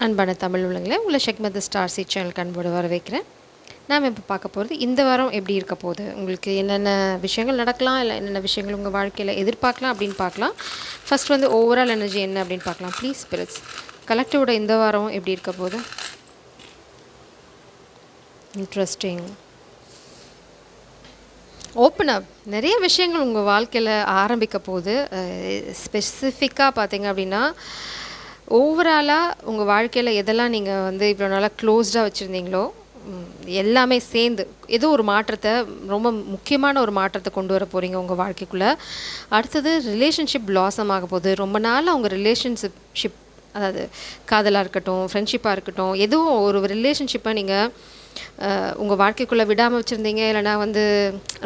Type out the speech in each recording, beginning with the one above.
அன்பான தமிழ் உள்ளங்களே, உங்களை ஷெக்மத் ஸ்டார் சி சேனலுக்கு அன்போடு வரவேற்கிறேன். நாம் இப்போ பார்க்க போகிறது இந்த வாரம் எப்படி இருக்க போகுது, உங்களுக்கு என்னென்ன விஷயங்கள் நடக்கலாம், இல்லை என்னென்ன விஷயங்கள் உங்கள் வாழ்க்கையில் எதிர்பார்க்கலாம் அப்படின்னு பார்க்கலாம். ஃபஸ்ட் வந்து ஓவரால் எனர்ஜி என்ன அப்படின்னு பார்க்கலாம். ப்ளீஸ் ஸ்பிரிட்ஸ், கலெக்டிவோட இந்த வாரம் எப்படி இருக்க போகுது? இன்ட்ரெஸ்டிங். ஓப்பன் அப், நிறைய விஷயங்கள் உங்கள் வாழ்க்கையில் ஆரம்பிக்க போகுது. ஸ்பெசிஃபிக்காக பார்த்தீங்க அப்படின்னா, ஓவராலாக உங்கள் வாழ்க்கையில் எதெல்லாம் நீங்கள் வந்து இவ்வளோ நாளாக க்ளோஸ்டாக வச்சுருந்தீங்களோ எல்லாமே சேர்ந்து ஏதோ ஒரு மாற்றத்தை, ரொம்ப முக்கியமான ஒரு மாற்றத்தை கொண்டு வர போகிறீங்க உங்கள் வாழ்க்கைக்குள்ளே. அடுத்தது ரிலேஷன்ஷிப் பிளாசம் ஆக போகுது. ரொம்ப நாளாக உங்கள் ரிலேஷன்ஷிப், அதாவது காதலாக இருக்கட்டும், ஃப்ரெண்ட்ஷிப்பாக இருக்கட்டும், ஏதோ ஒரு ரிலேஷன்ஷிப்பை நீங்கள் உங்கள் வாழ்க்கைக்குள்ளே விடாமல் வச்சுருந்தீங்க, இல்லைனா வந்து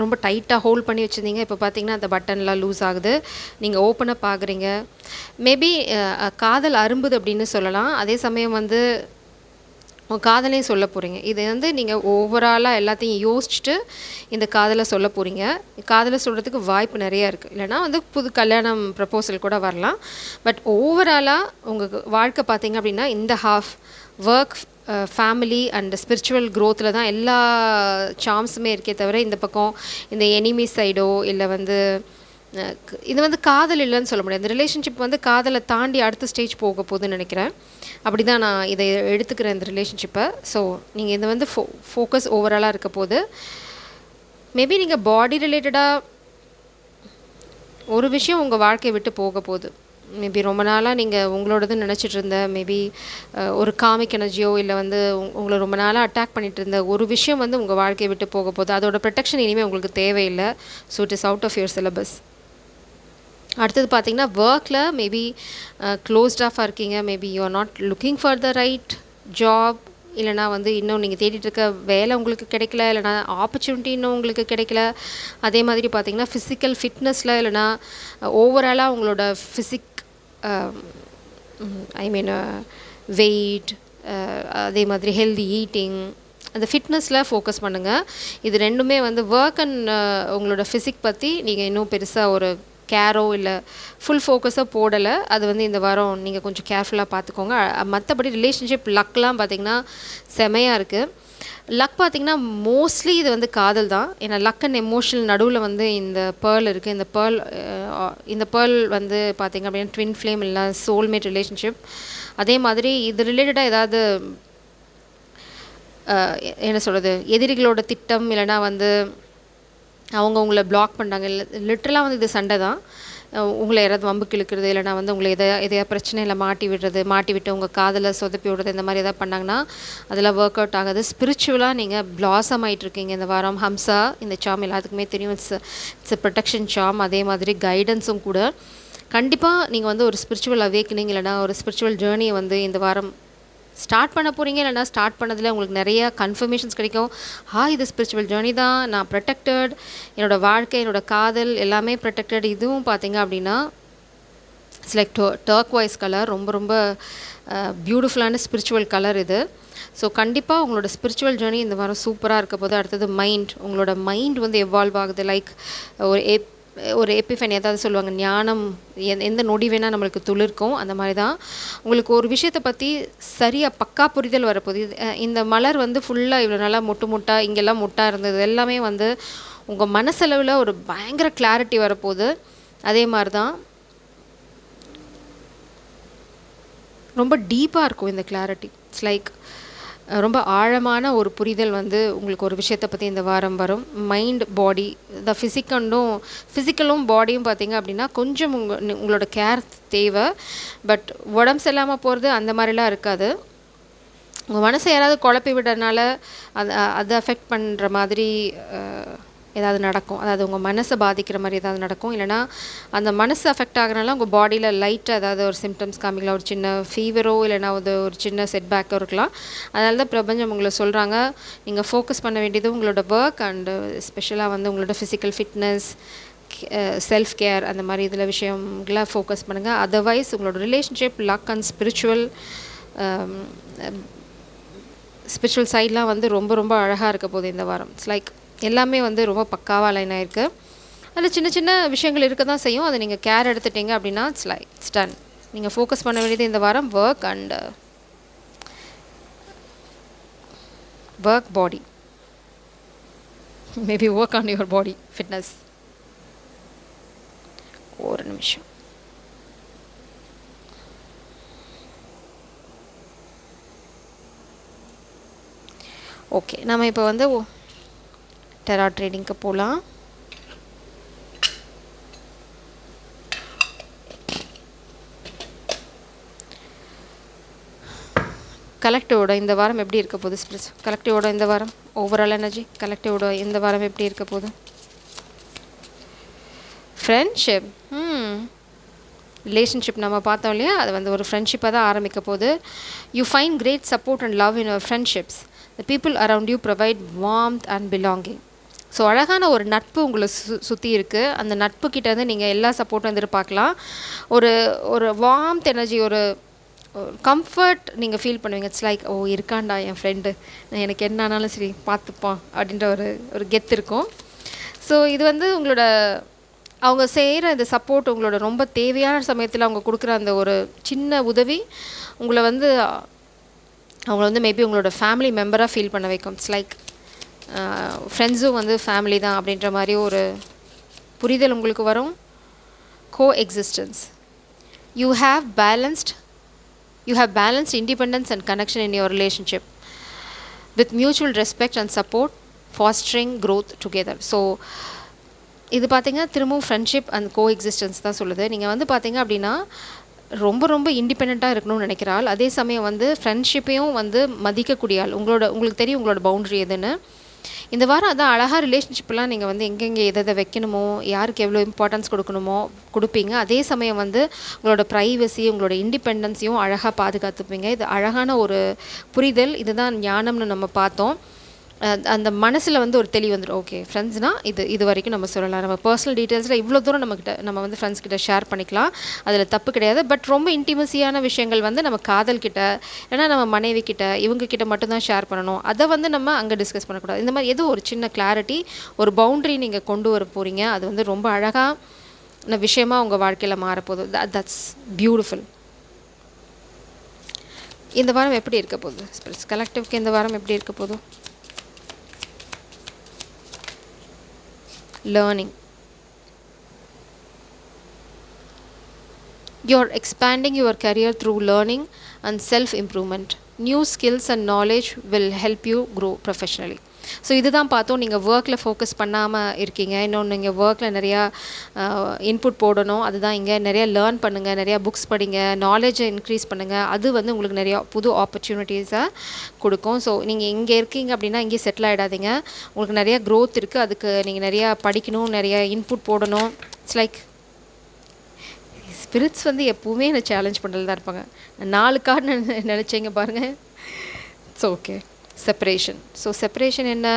ரொம்ப டைட்டாக ஹோல்ட் பண்ணி வச்சுருந்தீங்க. இப்போ பார்த்தீங்கன்னா அந்த பட்டன்லாம் லூஸ் ஆகுது, நீங்கள் ஓப்பனப் ஆகுறீங்க. மேபி காதல் அரும்புது அப்படின்னு சொல்லலாம். அதே சமயம் வந்து காதலையும் சொல்ல போகிறீங்க. இது வந்து நீங்கள் ஓவராலாக எல்லாத்தையும் யோசிச்சுட்டு இந்த காதலை சொல்ல போகிறீங்க. காதலை சொல்கிறதுக்கு வாய்ப்பு நிறையா இருக்குது. இல்லைனா வந்து புது கல்யாணம் ப்ரப்போசல் கூட வரலாம். பட் ஓவராலாக உங்கள் வாழ்க்கை பார்த்தீங்க அப்படின்னா இந்த half work, family and spiritual க்ரோத்தில் தான் எல்லா சாம்ஸுமே இருக்கே தவிர இந்த பக்கம் இந்த எனிமி சைடோ இல்லை வந்து இது வந்து காதல் இல்லைன்னு சொல்ல முடியாது. இந்த ரிலேஷன்ஷிப் வந்து காதலை தாண்டி அடுத்த ஸ்டேஜ் போக போகுதுன்னு நினைக்கிறேன். அப்படி தான் நான் இதை எடுத்துக்கிறேன் இந்த ரிலேஷன்ஷிப்பை. ஸோ நீங்கள் இது வந்து ஃபோக்கஸ் ஓவராலாக இருக்க போது. மேபி நீங்கள் பாடி ரிலேட்டடாக ஒரு விஷயம் உங்கள் வாழ்க்கையை விட்டு போக போகுது. மேபி ரொம்ப நாளாக நீங்கள் உங்களோடதுன்னு நினச்சிட்டு இருந்த மேபி ஒரு காமிக் எனர்ஜியோ இல்லை வந்து உங்களை ரொம்ப நாளாக அட்டாக் பண்ணிகிட்டு இருந்த ஒரு விஷயம் வந்து உங்கள் வாழ்க்கையை விட்டு போக போகுது. அதோட ப்ரொடெக்ஷன் இனிமேல் உங்களுக்கு தேவையில்லை. So it is out of your syllabus. அடுத்தது பார்த்திங்கன்னா ஒர்க்கில் மேபி க்ளோஸ்டாஃபாக இருக்கீங்க. Maybe you are not looking for the right job, இல்லைனா வந்து இன்னும் நீங்கள் தேடிட்டு இருக்க வேலை உங்களுக்கு கிடைக்கல, இல்லைனா ஆப்பர்ச்சுனிட்டி இன்னும் உங்களுக்கு கிடைக்கல. அதே மாதிரி பார்த்திங்கன்னா ஃபிசிக்கல் ஃபிட்னஸில் இல்லைனா ஓவராலாக உங்களோட ஐ மீன் வெயிட், அதே மாதிரி ஹெல்தி ஈட்டிங், அந்த ஃபிட்னஸில் ஃபோக்கஸ் பண்ணுங்கள். இது ரெண்டுமே வந்து ஒர்க் அண்ட் உங்களோட ஃபிசிக் பற்றி நீங்கள் இன்னும் பெருசாக ஒரு கேரோ இல்லை ஃபுல் ஃபோக்கஸாக போடலை. அது வந்து இந்த வாரம் நீங்கள் கொஞ்சம் கேர்ஃபுல்லாக பார்த்துக்கோங்க. மற்றபடி ரிலேஷன்ஷிப் லக்லாம் பார்த்திங்கன்னா செமையாக இருக்குது. லக் பார்த்திங்கன்னா மோஸ்ட்லி இது வந்து காதல் தான். ஏன்னா லக் அண்ட் எமோஷனல் நடுவில் வந்து இந்த பேர்ல் இருக்குது. இந்த பேர்ல் வந்து பார்த்திங்க அப்படின்னா ட்வின் ஃப்ளேம் இல்லை சோல்மேட் ரிலேஷன்ஷிப். அதே மாதிரி இது ரிலேட்டடாக ஏதாவது என்ன சொல்கிறது, எதிரிகளோட திட்டம், இல்லைனா வந்து அவங்க உங்களை பிளாக் பண்ணுறாங்க, இல்லை லிட்ரலாக வந்து இது சண்டை தான். உங்களை யாராவது வம்புக்கு இழுக்கிறது, இல்லைனா வந்து உங்களை எதையா பிரச்சனையில் மாட்டி விட்டு உங்கள் காதலை சொதப்பி விடுறது, இந்த மாதிரி எதாவது பண்ணாங்கன்னா அதெல்லாம் ஒர்க் அவுட் ஆகாது. ஸ்பிரிச்சுவலாக நீங்கள் பிளாசம் ஆகிட்ருக்கீங்க இந்த வாரம். ஹம்சா இந்த சாம் எல்லாத்துக்குமே தெரியும். இட்ஸ் ப்ரொடெக்ஷன் சாம். அதே மாதிரி கைடன்ஸும் கூட. கண்டிப்பாக நீங்கள் வந்து ஒரு ஸ்பிரிச்சுவல் அவேக்கனிங் இல்லைனா ஒரு ஸ்பிரிச்சுவல் ஜேர்னியை வந்து இந்த வாரம் ஸ்டார்ட் பண்ண போகிறீங்க. இல்லைனா ஸ்டார்ட் பண்ணதில் உங்களுக்கு நிறைய கன்ஃபர்மேஷன்ஸ் கிடைக்கும். இது ஸ்பிரிச்சுவல் ஜேர்னி தான், நான் ப்ரொடெக்டட், என்னோடய வாழ்க்கை, என்னோடய காதல் எல்லாமே ப்ரொடெக்டட். இதுவும் பார்த்திங்க அப்படின்னா இட்ஸ் லைக் டர்க்வைஸ் கலர், ரொம்ப ரொம்ப பியூட்டிஃபுல்லான ஸ்பிரிச்சுவல் கலர் இது. ஸோ கண்டிப்பாக உங்களோட ஸ்பிரிச்சுவல் ஜேர்னி இந்த வாரம் சூப்பராக இருக்க போது. அடுத்தது மைண்ட், உங்களோட மைண்ட் வந்து எவால்வ் ஆகுது. லைக் ஒரு எபிஃபனி, அதாவது சொல்லுவாங்க ஞானம் எந்த நொடி வேணால் நம்மளுக்கு துளிர்க்கும். அந்த மாதிரி தான் உங்களுக்கு ஒரு விஷயத்தை பற்றி சரியாக பக்கா புரிதல் வரப்போகுது. இந்த மலர் வந்து ஃபுல்லாக இவ்வளோ நல்லா மொட்டாக இங்கெல்லாம் மொட்டாக இருந்தது எல்லாமே வந்து உங்கள் மனசளவில் ஒரு பயங்கர கிளாரிட்டி வரப்போகுது. அதே மாதிரி தான் ரொம்ப டீப்பாக இருக்கும் இந்த கிளாரிட்டி. இட்ஸ் லைக் ரொம்ப ஆழமான ஒரு புரிதல் வந்து உங்களுக்கு ஒரு விஷயத்தை பற்றி இந்த வாரம் வரும். மைண்ட், பாடி, இந்த ஃபிசிக்கலும் பாடியும் பார்த்திங்க அப்படின்னா கொஞ்சம் உங்களோட கேர் தேவை. பட் உடம்பு சரியில்லாமல் போகிறது அந்த மாதிரிலாம் இருக்காது. உங்கள் மனசை யாராவது குழப்பி விடுறதுனால அது அஃபெக்ட் பண்ணுற மாதிரி ஏதாவது நடக்கும். அதாவது உங்கள் மனசை பாதிக்கிற மாதிரி ஏதாவது நடக்கும். இல்லைனா அந்த மனசு அஃபெக்ட் ஆகிறனால உங்கள் பாடியில் லைட்டாக ஏதாவது ஒரு சிம்டம்ஸ் காமிக்கலாம். ஒரு சின்ன ஃபீவரோ இல்லைனா ஒரு சின்ன செட்பேக்கோ இருக்கலாம். அதனால தான் பிரபஞ்சம் உங்களை சொல்கிறாங்க, நீங்கள் ஃபோக்கஸ் பண்ண வேண்டியது உங்களோட ஒர்க் அண்டு ஸ்பெஷலாக வந்து உங்களோட ஃபிசிக்கல் ஃபிட்னஸ், செல்ஃப் கேர், அந்த மாதிரி இதில் விஷயங்களை ஃபோக்கஸ் பண்ணுங்கள். அதர்வைஸ் உங்களோட ரிலேஷன்ஷிப், லக் அண்ட் ஸ்பிரிச்சுவல் சைட்லாம் வந்து ரொம்ப ரொம்ப அழகாக இருக்க போகுது இந்த வாரம். இட்ஸ் லைக் எல்லாமே வந்து ரொம்ப பக்காவாக லைன் ஆகிருக்கு. அதில் சின்ன சின்ன விஷயங்கள் இருக்க தான் செய்யும். அதை நீங்கள் கேர் எடுத்துட்டீங்க அப்படின்னா இட்ஸ் டன். நீங்கள் ஃபோக்கஸ் பண்ண வேண்டியது இந்த வாரம் work and work body, maybe work on your body fitness. ஒரு நிமிஷம். ஓகே, நம்ம இப்போ வந்து டெரா ட்ரேடிங்க்கு போகலாம். கலெக்டிவோட இந்த வாரம் எப்படி இருக்க போகுது ஸ்பிரிட்ஸ்? கலெக்டிவோட இந்த வாரம் ஓவரால் எனர்ஜி கலெக்டிவோட இந்த வாரம் எப்படி இருக்க போகுது? ஃப்ரெண்ட்ஷிப், ரிலேஷன்ஷிப் நம்ம பார்த்தோம் இல்லையா, அது வந்து ஒரு ஃப்ரெண்ட்ஷிப்பாக தான் ஆரம்பிக்க போகுது. You find great support and love in your friendships. The people around you provide warmth and belonging. So அழகான ஒரு நட்பு உங்களை சுற்றி இருக்குது. அந்த நட்பு கிட்டேருந்து நீங்கள் எல்லா சப்போர்ட்டும் எதிர்பார்க்கலாம். ஒரு ஒரு வார்ம்த் எனர்ஜி, ஒரு கம்ஃபர்ட் நீங்கள் ஃபீல் பண்ணுவீங்க. இட்ஸ் லைக், ஓ இருக்காண்டா என் ஃப்ரெண்டு, எனக்கு என்ன ஆனாலும் சரி பார்த்துப்பான் அப்படின்ற ஒரு கெத்து இருக்கும். ஸோ இது வந்து உங்களோட அவங்க செய்கிற இந்த சப்போர்ட் உங்களோட ரொம்ப தேவையான சமயத்தில் அவங்க கொடுக்குற அந்த ஒரு சின்ன உதவி உங்களை வந்து அவங்கள வந்து மேபி உங்களோட ஃபேமிலி மெம்பராக ஃபீல் பண்ண வைக்கும். இட்ஸ் லைக் ஃப்ரெண்ட்ஸும் வந்து ஃபேமிலி தான் அப்படின்ற மாதிரி ஒரு புரிதல் உங்களுக்கு வரும். Coexistence. You have balanced independence and connection in your relationship with mutual respect and support, fostering growth together. So இது பார்த்திங்கன்னா திரும்பவும் ஃப்ரெண்ட்ஷிப் அண்ட் கோ எக்ஸிஸ்டன்ஸ் தான் சொல்லுது. நீங்கள் வந்து பார்த்திங்க அப்படின்னா ரொம்ப இண்டிபெண்ட்டாக இருக்கணும்னு நினைக்கிறாள், அதே சமயம் வந்து ஃப்ரெண்ட்ஷிப்பையும் வந்து மதிக்கக்கூடிய ஆள். உங்களுக்கு தெரியும் உங்களோட பவுண்ட்ரி எதுன்னு. இந்த வாரம் அதான் அழகாக ரிலேஷன்ஷிப்லாம் நீங்கள் வந்து எங்கெங்கே எதை வைக்கணுமோ, யாருக்கு எவ்வளோ இம்பார்ட்டன்ஸ் கொடுக்கணுமோ கொடுப்பீங்க. அதே சமயம் வந்து உங்களோட ப்ரைவசி, உங்களோட இண்டிபெண்டன்ஸையும் அழகாக பாதுகாத்துப்பீங்க. இது அழகான ஒரு புரிதல். இதுதான் ஞானம்னு நம்ம பார்த்தோம். அந்த மனசில் வந்து ஒரு தெளிவு வந்துடும். ஓகே, ஃப்ரெண்ட்ஸ்னால் இது வரைக்கும் நம்ம சொல்லலாம். நம்ம பர்சனல் டீட்டெயில்ஸில் இவ்வளோ தூரம் நம்ம வந்து ஃப்ரெண்ட்ஸ் கிட்ட ஷேர் பண்ணிக்கலாம், அதில் தப்பு கிடையாது. பட் ரொம்ப இன்டிமசியான விஷயங்கள் வந்து நம்ம காதல் கிட்ட, ஏன்னா நம்ம மனைவி கிட்ட, இவங்க கிட்ட மட்டும்தான் ஷேர் பண்ணணும். அதை வந்து நம்ம அங்கே டிஸ்கஸ் பண்ணக்கூடாது. இந்த மாதிரி ஏதோ ஒரு சின்ன கிளாரிட்டி, ஒரு பவுண்ட்ரி நீங்கள் கொண்டு வர போகிறீங்க. அது வந்து ரொம்ப அழகான விஷயமாக உங்கள் வாழ்க்கையில் மாறப்போகுது. That's beautiful. இந்த வாரம் எப்படி இருக்க போகுது ஸ்பிரிட்ஸ் கலெக்டிவ்க்கு? இந்த வாரம் எப்படி இருக்க போகுது? Learning. You're expanding your career through learning and self-improvement. New skills and knowledge will help you grow professionally. So இதுதான் பார்த்தோம். நீங்கள் ஒர்க்கில் ஃபோக்கஸ் பண்ணாமல் இருக்கீங்க. இன்னொன்று, நீங்கள் ஒர்க்கில் நிறையா இன்புட் போடணும். அதுதான் இங்கே நிறையா லேர்ன் பண்ணுங்கள், நிறையா புக்ஸ் படிங்க, நாலேஜை இன்க்ரீஸ் பண்ணுங்கள். அது வந்து உங்களுக்கு நிறையா புது ஆப்பர்ச்சுனிட்டிஸை கொடுக்கும். ஸோ நீங்கள் இங்கே இருக்கீங்க அப்படின்னா இங்கே செட்டில் ஆகிடாதீங்க. உங்களுக்கு நிறையா க்ரோத் இருக்குது. அதுக்கு நீங்கள் நிறையா படிக்கணும், நிறையா இன்புட் போடணும். இட்ஸ் லைக் ஸ்பிரிட்ஸ் வந்து எப்போவுமே என்னை சேலஞ்ச் பண்ணுறது தான் இருப்பாங்க. 4 கார்டு நினச்சிங்க பாருங்கள். It's okay. Separation. So separation என்ன?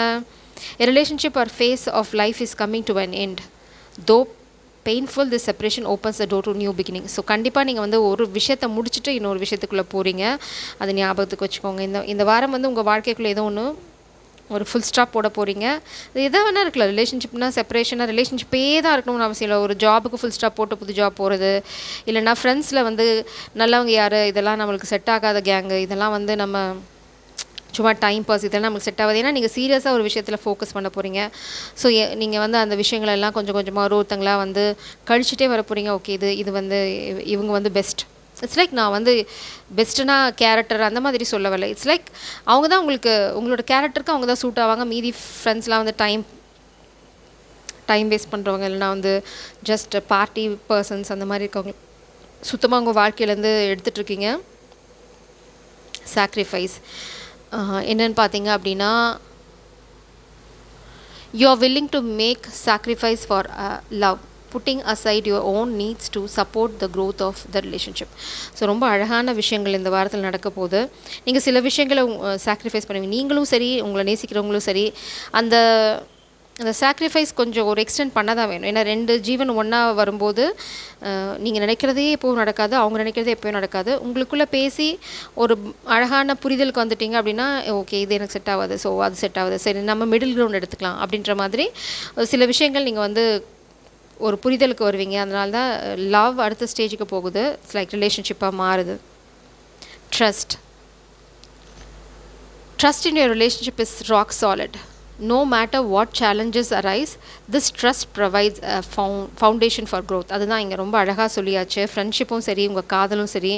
A relationship or phase of life is coming to an end. Though painful, this separation opens the door to new beginning. So கண்டிப்பாக நீங்கள் வந்து ஒரு விஷயத்தை முடிச்சுட்டு இன்னொரு விஷயத்துக்குள்ளே போகிறீங்க. அது ஞாபகத்துக்கு வச்சுக்கோங்க. இந்த வாரம் வந்து உங்கள் வாழ்க்கைக்குள்ளே ஏதோ ஒன்று ஒரு ஃபுல் ஸ்டாப் போட போகிறீங்க. இது எதாக வேணால் இருக்கலாம். ரிலேஷன்ஷிப்னா, செப்பரேஷனாக, ரிலேஷன்ஷிப்பே தான் இருக்கணும்னு அவசியம் இல்லை. ஒரு ஜாபுக்கு ஃபுல் ஸ்டாப் போட்டு புது ஜாப் போகிறது, இல்லைனா ஃப்ரெண்ட்ஸில் வந்து நல்லவங்க யார், இதெல்லாம் நம்மளுக்கு செட் ஆகாத கேங்கு, இதெல்லாம் வந்து நம்ம சும்மா டைம் பாஸ், இதெல்லாம் நம்மளுக்கு செட் ஆகுது. ஏன்னா நீங்கள் சீரியஸாக ஒரு விஷயத்தில் ஃபோக்கஸ் பண்ண போகிறீங்க. ஸோ நீங்கள் வந்து அந்த விஷயங்களெல்லாம் கொஞ்சம் கொஞ்சமாக ஒருத்தங்களாக வந்து கழிச்சிட்டே வர போகிறீங்க. ஓகே, இது வந்து இவங்க வந்து பெஸ்ட். இட்ஸ் லைக் நான் வந்து பெஸ்ட்டுனா கேரக்டர் அந்த மாதிரி சொல்ல வரல. இட்ஸ் லைக் அவங்க தான் உங்களோட கேரக்டருக்கு அவங்க தான் சூட் ஆவாங்க. மீதி ஃப்ரெண்ட்ஸ்லாம் வந்து டைம் வேஸ்ட் பண்ணுறவங்க, இல்லைனா வந்து ஜஸ்ட் பார்ட்டி பர்சன்ஸ் அந்த மாதிரி இருக்கவங்க சுத்தமாக உங்கள் வாழ்க்கையிலேருந்து எடுத்துகிட்ருக்கீங்க. சாக்ரிஃபைஸ் என்னென்னு பார்த்தீங்க அப்படின்னா, you are willing to make sacrifice for love, putting aside your own needs to support the growth of the relationship. So ரொம்ப அழகான விஷயங்கள் இந்த வாரத்தில் நடக்க போகுது. நீங்கள் சில விஷயங்களை சாக்ரிஃபைஸ் பண்ணுவீங்க. நீங்களும் சரி, உங்களை நேசிக்கிறவங்களும் சரி. அந்த சாக்ரிஃபைஸ் கொஞ்சம் ஒரு எக்ஸ்டெண்ட் பண்ண தான் வேணும். ஏன்னா 2 ஜீவன் ஒன்றா வரும்போது நீங்கள் நினைக்கிறதே எப்போவும் நடக்காது, அவங்க நினைக்கிறதே எப்போயும் நடக்காது. உங்களுக்குள்ளே பேசி ஒரு அழகான புரிதலுக்கு வந்துட்டிங்க அப்படின்னா, ஓகே இது எனக்கு செட் ஆகாது, ஸோ அது செட் ஆகுது, சரி நம்ம மிடில் கிரவுண்ட் எடுத்துக்கலாம் அப்படின்ற மாதிரி சில விஷயங்கள் நீங்கள் வந்து ஒரு புரிதலுக்கு வருவீங்க. அதனால தான் லவ் அடுத்த ஸ்டேஜுக்கு போகுது. இட்ஸ் லைக் ரிலேஷன்ஷிப்பாக மாறுது. Trust in your relationship is rock solid. No matter what challenges arise, this trust provides a foundation for growth. அதுதான் இங்கே ரொம்ப அழகாக சொல்லியாச்சு. ஃப்ரெண்ட்ஷிப்பும் சரி, உங்கள் காதலும் சரி,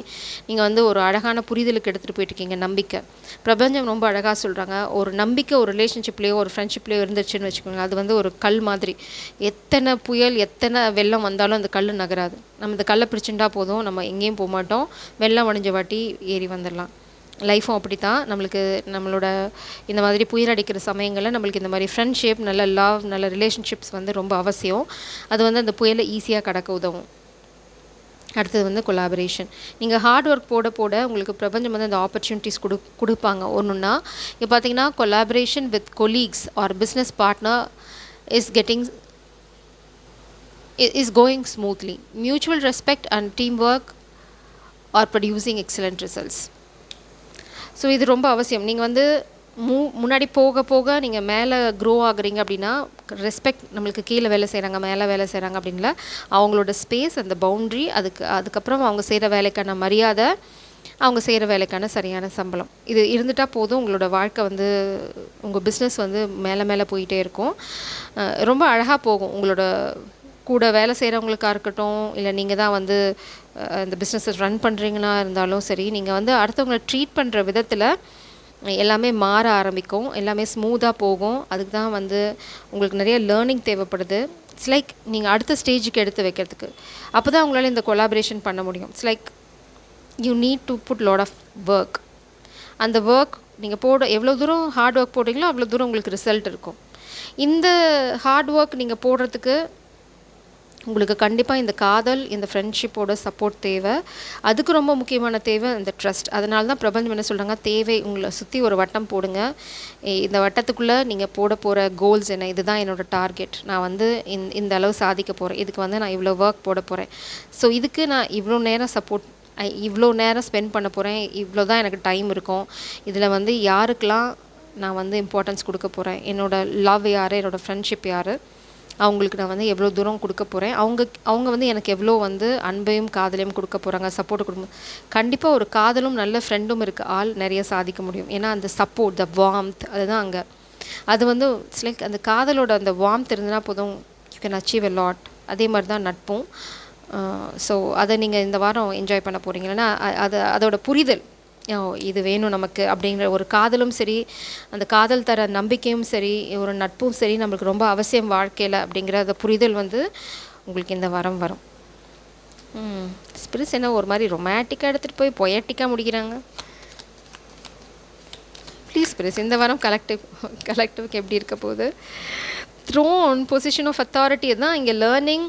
நீங்கள் வந்து ஒரு அழகான புரிதலுக்கு எடுத்துகிட்டு போயிட்டுருக்கீங்க. நம்பிக்கை, பிரபஞ்சம் ரொம்ப அழகாக சொல்கிறாங்க. ஒரு நம்பிக்கை ஒரு ரிலேஷன்ஷிப்லேயோ ஒரு ஃப்ரெண்ட்ஷிப்லேயோ இருந்துச்சுன்னு வச்சுக்கோங்க, அது வந்து ஒரு கல் மாதிரி. எத்தனை புயல் எத்தனை வெள்ளம் வந்தாலும் அந்த கல் நகராது. நம்ம இந்த கல்லை பிடிச்சுட்டா போதும், நம்ம எங்கேயும் போக மாட்டோம். வெள்ளம் வடிஞ்ச வாட்டி ஏறி வந்துடலாம். லைஃப்பும் அப்படி தான். நம்மளுக்கு நம்மளோட இந்த மாதிரி புயல் அடிக்கிற சமயங்களில் நம்மளுக்கு இந்த மாதிரி ஃப்ரெண்ட்ஷிப், நல்ல லவ், நல்ல ரிலேஷன்ஷிப்ஸ் வந்து ரொம்ப அவசியம். அது வந்து அந்த புயலை ஈஸியாக கடக்க உதவும். அடுத்தது வந்து கொலாபரேஷன். நீங்கள் ஹார்ட் ஒர்க் போட போட உங்களுக்கு பிரபஞ்சம் வந்து அந்த ஆப்பர்ச்சுனிட்டிஸ் கொடுப்பாங்க ஒன்றுன்னா. இப்போ பார்த்தீங்கன்னா collaboration with colleagues or business partner is going smoothly. Mutual respect and team work are producing excellent results. So இது ரொம்ப அவசியம். நீங்கள் வந்து முன்னாடி போக போக நீங்கள் மேலே க்ரோ ஆகுறீங்க அப்படின்னா, ரெஸ்பெக்ட், நம்மளுக்கு கீழே வேலை செய்கிறாங்க மேலே வேலை செய்கிறாங்க அப்படின்ல, அவங்களோட ஸ்பேஸ், அந்த பவுண்ட்ரி, அதுக்கப்புறம் அவங்க செய்கிற வேலைக்கான மரியாதை, அவங்க செய்கிற வேலைக்கான சரியான சம்பளம், இது இருந்துட்டால் போதும். உங்களோட வாழ்க்கை வந்து, உங்கள் பிஸ்னஸ் வந்து மேலே மேலே போயிட்டே இருக்கும். ரொம்ப அழகாக போகும். உங்களோட கூட வேலை செய்கிறவங்களுக்காக இருக்கட்டும், இல்லை நீங்கள் தான் வந்து இந்த பிஸ்னஸை ரன் பண்ணுறீங்கன்னா இருந்தாலும் சரி, நீங்கள் வந்து அடுத்தவங்களை ட்ரீட் பண்ணுற விதத்தில் எல்லாமே மாற ஆரம்பிக்கும். எல்லாமே ஸ்மூத்தாக போகும். அதுக்கு தான் வந்து உங்களுக்கு நிறைய லேர்னிங் தேவைப்படுது. இட்ஸ் லைக் நீங்கள் அடுத்த ஸ்டேஜுக்கு எடுத்து வைக்கிறதுக்கு. அப்போ தான் உங்களால் இந்த கொலாபரேஷன் பண்ண முடியும். It's like you need to put lot of work. அந்த ஒர்க் நீங்கள் எவ்வளோ தூரம் ஹார்ட் ஒர்க் போடுறீங்களோ அவ்வளோ தூரம் உங்களுக்கு ரிசல்ட் இருக்கும். இந்த ஹார்ட் ஒர்க் நீங்கள் போடுறதுக்கு உங்களுக்கு கண்டிப்பாக இந்த காதல், இந்த ஃப்ரெண்ட்ஷிப்போட சப்போர்ட் தேவை. அதுக்கு ரொம்ப முக்கியமான தேவை இந்த ட்ரஸ்ட். அதனால தான் பிரபஞ்சம் என்ன சொல்கிறாங்க, தேவை, உங்களை சுற்றி ஒரு வட்டம் போடுங்க. இந்த வட்டத்துக்குள்ளே நீங்கள் போட போகிற கோல்ஸ் என்ன, இதுதான் என்னோடய டார்கெட், நான் வந்து இந்த அளவு சாதிக்க போகிறேன், இதுக்கு வந்து நான் இவ்வளோ ஒர்க் போட போகிறேன், ஸோ இதுக்கு நான் இவ்வளோ நேரம் ஸ்பெண்ட் பண்ண போகிறேன், இவ்வளோ தான் எனக்கு டைம் இருக்கும், இதில் வந்து யாருக்கெல்லாம் நான் வந்து இம்பார்ட்டன்ஸ் கொடுக்க போகிறேன், என்னோடய லவ் யார், என்னோடய ஃப்ரெண்ட்ஷிப் யார், அவங்களுக்கு நான் வந்து எவ்வளோ தூரம் கொடுக்க போகிறேன், அவங்க வந்து எனக்கு எவ்வளோ வந்து அன்பையும் காதலையும் கொடுக்க போகிறாங்க, சப்போர்ட் கொடுக்கும். கண்டிப்பாக ஒரு காதலும் நல்ல ஃப்ரெண்டும் இருக்க ஆள் நிறைய சாதிக்க முடியும். ஏன்னா அந்த சப்போர்ட், த வார்ம்த், அதுதான் அங்கே. அது வந்து இட்ஸ் லைக் அந்த காதலோட அந்த வார்ம்த் இருந்ததுன்னா போதும், you can achieve a lot. அதே மாதிரி தான் நட்பும். ஸோ அதை நீங்கள் இந்த வாரம் என்ஜாய் பண்ண போகிறீங்கன்னா அதோட புரிதல், இது வேணும் நமக்கு அப்படிங்கிற ஒரு காதலும் சரி, அந்த காதல் தர நம்பிக்கையும் சரி, ஒரு நட்பும் சரி நம்மளுக்கு ரொம்ப அவசியம் வாழ்க்கையில் அப்படிங்கிற அந்த புரிதல் வந்து உங்களுக்கு இந்த வாரம் வரும். ஸ்பிரிட்ஸ் என்ன ஒரு மாதிரி ரொமான்டிக்காக எடுத்துகிட்டு போய் பொயட்டிக்காக முடிக்கிறாங்க. ப்ளீஸ் ஸ்பிரிட்ஸ் இந்த வாரம் கலெக்டிவ்க்கு எப்படி இருக்க போகுது? த்ரோன், பொசிஷன் ஆஃப் அத்தாரிட்டி தான் இங்கே. Learning,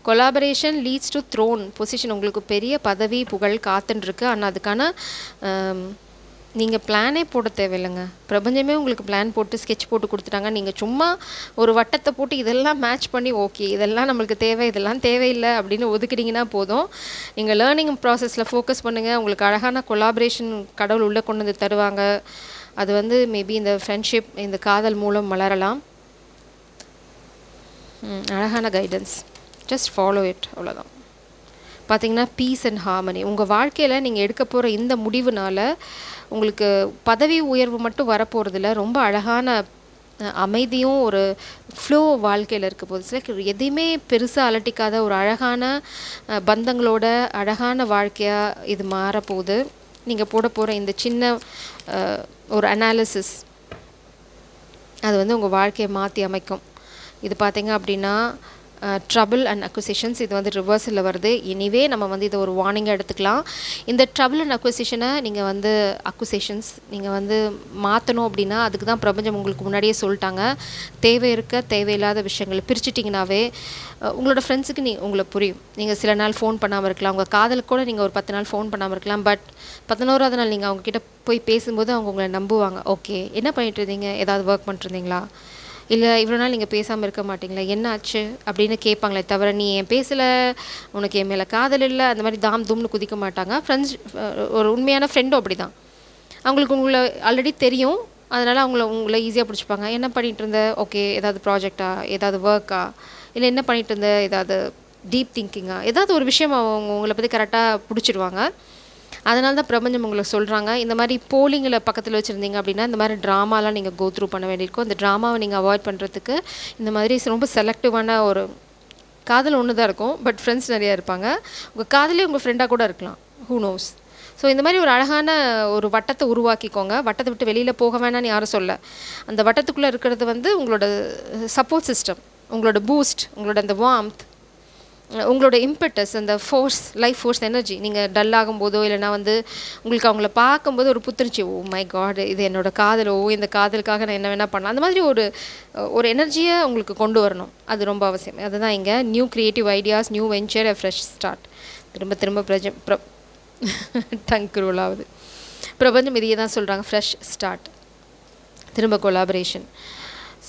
collaboration leads to throne position. உங்களுக்கு பெரிய பதவி புகழ் காத்துன்ருக்கு. ஆனால் அதுக்கான நீங்கள் பிளானே போட தேவையில்லைங்க. பிரபஞ்சமே உங்களுக்கு பிளான் போட்டு ஸ்கெட்ச் போட்டு கொடுத்துட்டாங்க. நீங்கள் சும்மா ஒரு வட்டத்தை போட்டு இதெல்லாம் மேட்ச் பண்ணி, ஓகே இதெல்லாம் நம்மளுக்கு தேவை, இதெல்லாம் தேவையில்லை அப்படின்னு ஒதுக்கிட்டிங்கன்னா போதும். நீங்கள் லேர்னிங் ப்ராசஸில் ஃபோக்கஸ் பண்ணுங்கள். உங்களுக்கு அழகான கொலாபரேஷன் கடவுள் உள்ளே கொண்டு வந்து தருவாங்க. அது வந்து மேபி இந்த ஃப்ரெண்ட்ஷிப், இந்த காதல் மூலம் மலரலாம். அழகான கைடன்ஸ், ஜஸ்ட் ஃபாலோ இட், அவ்வளோதான். பார்த்திங்கன்னா பீஸ் அண்ட் ஹார்மனி. உங்கள் வாழ்க்கையில் நீங்கள் எடுக்க போகிற இந்த முடிவுனால் உங்களுக்கு பதவி உயர்வு மட்டும் வரப்போகிறதில்ல, ரொம்ப அழகான அமைதியும் ஒரு ஃப்ளோ வாழ்க்கையில் இருக்க போகுது. சில எதையுமே பெருசாக அலட்டிக்காத ஒரு அழகான பந்தங்களோட அழகான வாழ்க்கையாக இது மாறப்போகுது. நீங்கள் போட போகிற இந்த சின்ன ஒரு அனாலிசிஸ் அது வந்து உங்கள் வாழ்க்கையை மாற்றி அமைக்கும். இது பார்த்திங்க அப்படின்னா ட்ரபிள் அண்ட் அக்விசிஷன்ஸ், இது வந்து ரிவர்ஸில் வருது. எனிவே நம்ம வந்து இதை ஒரு வார்னிங்காக எடுத்துக்கலாம். இந்த ட்ரபிள் அண்ட் அக்விசிஷனை நீங்கள் வந்து அக்விசேஷன்ஸ் நீங்கள் வந்து மாற்றணும் அப்படின்னா அதுக்கு தான் பிரபஞ்சம் உங்களுக்கு முன்னாடியே சொல்லிட்டாங்க. தேவை இருக்க தேவையில்லாத விஷயங்கள் பிரிச்சுட்டிங்கனாவே உங்களோட ஃப்ரெண்ட்ஸுக்கு உங்களை புரியும். நீங்கள் சில நாள் ஃபோன் பண்ணாமல் இருக்கலாம், உங்கள் காதலுக்கு கூட நீங்கள் ஒரு 10 நாள் ஃபோன் பண்ணாமல் இருக்கலாம். பட் 11ஆவது நாள் நீங்கள் அவங்கக்கிட்ட போய் பேசும்போது அவங்க உங்களை நம்புவாங்க. ஓகே, என்ன பண்ணிட்டு இருந்தீங்க, ஏதாவது ஒர்க் பண்ணிட்டுருந்தீங்களா, இல்லை இவ்வளோ நாள் நீங்கள் பேசாமல் இருக்க மாட்டிங்களா, என்ன ஆச்சு அப்படின்னு கேட்பாங்களே தவிர, நீ என் பேசலை, உனக்கு என் மேலே காதல் இல்லை, அந்த மாதிரி தாம் தும்னு குதிக்க மாட்டாங்க. ஃப்ரெண்ட்ஸ், ஒரு உண்மையான ஃப்ரெண்டும் அப்படி தான். அவங்களுக்கு உங்களை ஆல்ரெடி தெரியும், அதனால் உங்களை ஈஸியாக பிடிச்சிப்பாங்க. என்ன பண்ணிகிட்டு இருந்த, ஓகே ஏதாவது ப்ராஜெக்டா, ஏதாவது ஒர்க்கா, இல்லை என்ன பண்ணிகிட்டு இருந்த, ஏதாவது டீப் திங்கிங்கா, ஏதாவது ஒரு விஷயம் அவங்க உங்களை பற்றி கரெக்டாக பிடிச்சிடுவாங்க. அதனால தான் பிரபஞ்சம் உங்களுக்கு சொல்கிறாங்க, இந்த மாதிரி போலிங்கில் பக்கத்தில் வச்சுருந்தீங்க அப்படின்னா இந்த மாதிரி ட்ராமாலாம் நீங்கள் கோ த்ரூ பண்ண வேண்டியிருக்கும். அந்த ட்ராமாவை நீங்கள் அவாய்ட் பண்ணுறதுக்கு இந்த மாதிரி ரொம்ப செலக்டிவான ஒரு காதல் ஒன்று தான் இருக்கும், பட் ஃப்ரெண்ட்ஸ் நிறையா இருப்பாங்க. உங்கள் காதலே உங்கள் ஃப்ரெண்டாக கூட இருக்கலாம், ஹூ நோஸ். ஸோ இந்த மாதிரி ஒரு அழகான ஒரு வட்டத்தை உருவாக்கிக்கோங்க. வட்டத்தை விட்டு வெளியில் போக வேணான்னு யாரும் சொல்ல. அந்த வட்டத்துக்குள்ளே இருக்கிறது வந்து உங்களோட சப்போர்ட் சிஸ்டம், உங்களோட பூஸ்ட், உங்களோட அந்த வார்ம்த், உங்களோட இம்பெட்டஸ், அந்த ஃபோர்ஸ், லைஃப் ஃபோர்ஸ் எனர்ஜி. நீங்கள் டல் ஆகும்போதோ இல்லைனா வந்து உங்களுக்கு அவங்கள பார்க்கும்போது ஒரு புத்துணர்ச்சி, ஓ மை காட் இது என்னோட காதலோ, இந்த காதலுக்காக நான் என்ன வேணால் பண்ணலாம், அந்த மாதிரி ஒரு எனர்ஜியை உங்களுக்கு கொண்டு வரணும். அது ரொம்ப அவசியம். அதுதான் இங்கே new creative ideas, new venture, a fresh start. திரும்ப திரும்ப டங்க் ரோல் ஆகுது. பிரபஞ்சம் இதையே தான் சொல்கிறாங்க, ஃப்ரெஷ் ஸ்டார்ட், திரும்ப கொலாபரேஷன்.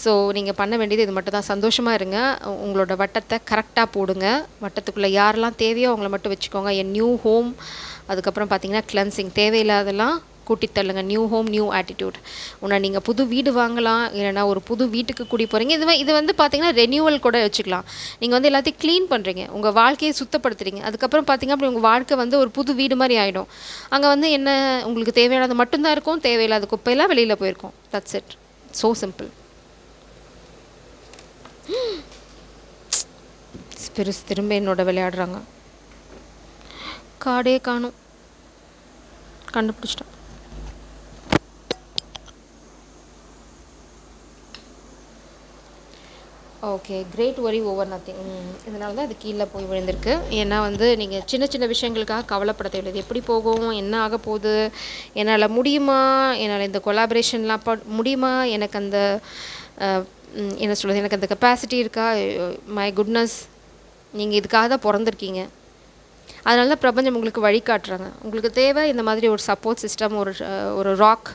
ஸோ நீங்கள் பண்ண வேண்டியது இது மட்டும் தான். சந்தோஷமாக இருங்க, உங்களோட வட்டத்தை கரெக்டாக போடுங்க. வட்டத்துக்குள்ளே யாரெல்லாம் தேவையோ அவங்கள மட்டும் வச்சுக்கோங்க. என் நியூ ஹோம், அதுக்கப்புறம் பார்த்தீங்கன்னா கிளென்சிங், தேவையில்லாதெல்லாம் கூட்டித் தள்ளுங்க. New home, new attitude. உன்னை நீங்கள் புது வீடு வாங்கலாம், இல்லைனா ஒரு புது வீட்டுக்கு கூடி போகிறீங்க. இது வந்து பார்த்தீங்கன்னா ரெனியூவல் கூட வச்சுக்கலாம். நீங்கள் வந்து எல்லாத்தையும் க்ளீன் பண்ணுறீங்க, உங்கள் வாழ்க்கையை சுத்தப்படுத்துறீங்க. அதுக்கப்புறம் பார்த்தீங்க அப்படி உங்கள் வாழ்க்கை வந்து ஒரு புது வீடு மாதிரி ஆகிடும். அங்கே வந்து என்ன உங்களுக்கு தேவையானது மட்டும்தான் இருக்கும், தேவையில்லாத குப்பையெல்லாம் வெளியில் போயிருக்கும். That's it, so simple. Spirits திரும்ப என்னோட விளையாடுறாங்க. காடே காணும், கண்டுபிடிச்சிட்டோம். Okay, great worry over nothing. இதனால தான் அது கீழே போய் விழுந்திருக்கு. ஏன்னா வந்து நீங்கள் சின்ன சின்ன விஷயங்களுக்காக கவலைப்பட தேவையில்லை. எப்படி போகும், என்ன ஆக போகுது, என்னால் முடியுமா, என்னால் இந்த கொலாபரேஷன்லாம் முடியுமா, எனக்கு அந்த என்ன சொல்கிறது, எனக்கு அந்த கெப்பாசிட்டி இருக்கா, மை குட்னஸ், நீங்கள் இதுக்காக தான் பிறந்திருக்கீங்க. அதனால தான் பிரபஞ்சம் உங்களுக்கு வழிகாட்டுறாங்க. உங்களுக்கு தேவை இந்த மாதிரி ஒரு சப்போர்ட் சிஸ்டம், ஒரு ராக்.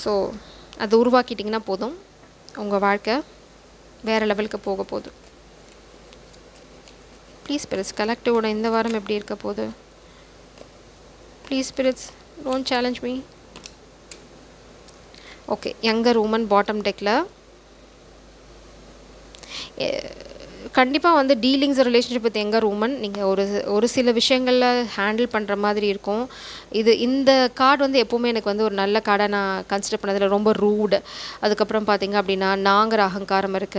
ஸோ அதை உருவாக்கிட்டிங்கன்னா போதும், உங்கள் வாழ்க்கை வேறு லெவலுக்கு போக போகுது. ப்ளீஸ் ஸ்பிரிட்ஸ், கலெக்டிவோட இந்த வாரம் எப்படி இருக்க போகுது? Please spirits, don't challenge me. Okay, younger woman bottom டெக்கில் கண்டிப்பாக வந்து dealings relationship with younger woman நீங்கள் ஒரு சில விஷயங்களில் ஹேண்டில் பண்ணுற மாதிரி இருக்கும். இந்த கார்டு வந்து எப்போவுமே எனக்கு வந்து ஒரு நல்ல கார்டாக நான் கன்சிடர் பண்ணதில் ரொம்ப ரூடு. அதுக்கப்புறம் பார்த்தீங்க அப்படின்னா நாங்கிற அகங்காரம் இருக்க,